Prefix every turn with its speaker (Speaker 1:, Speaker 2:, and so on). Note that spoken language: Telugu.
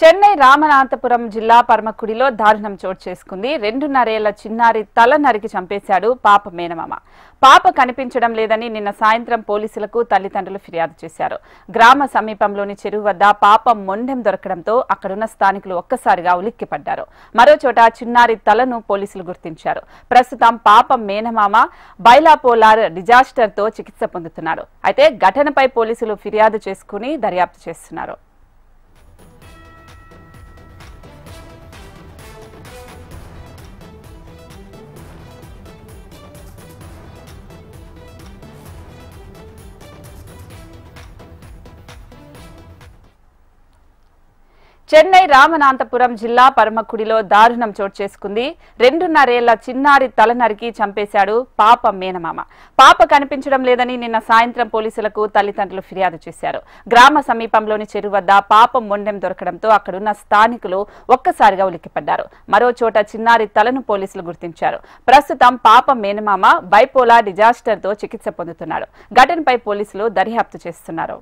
Speaker 1: చెన్నై రామనాథపురం జిల్లా పరమకుడిలో దారుణం చోటు చేసుకుంది. 2.5 ఏళ్ల చిన్నారి తల నరికి చంపేశాడు పాప మేనమామ. పాప కనిపించడం లేదని నిన్న సాయంత్రం పోలీసులకు తల్లిదండ్రులు ఫిర్యాదు చేశారు. గ్రామ సమీపంలోని చెరువు వద్ద పాప మొండెం దొరకడంతో అక్కడున్న స్థానికులు ఒక్కసారిగా ఉలిక్కిపడ్డారు. మరో చోట చిన్నారి తలను పోలీసులు గుర్తించారు. ప్రస్తుతం పాప మేనమామ బైలాపోలార్ డిజాస్టర్ తో చికిత్స పొందుతున్నారు. అయితే ఘటనపై పోలీసులు ఫిర్యాదు చేసుకుని దర్యాప్తు చేస్తున్నారు. చెన్నై రామనాథపురం జిల్లా పరమకుడిలో దారుణం చోటు చేసుకుంది. 2.5 ఏళ్ల చిన్నారి తల నరికి చంపేశాడు పాప మేనమామ. పాప కనిపించడం లేదని నిన్న సాయంత్రం పోలీసులకు తల్లిదండ్రులు ఫిర్యాదు చేశారు. గ్రామ సమీపంలోని చెరువు వద్ద పాప మొండెం దొరకడంతో అక్కడున్న స్థానికులు ఒక్కసారిగా ఉలిక్కిపడ్డారు. మరో చోట చిన్నారి తలను పోలీసులు గుర్తించారు. ప్రస్తుతం పాప మేనమామ బైపోలార్ డిజాస్టర్ తో చికిత్స పొందుతున్నాడు. ఘటనపై పోలీసులు దర్యాప్తు చేస్తున్నారు.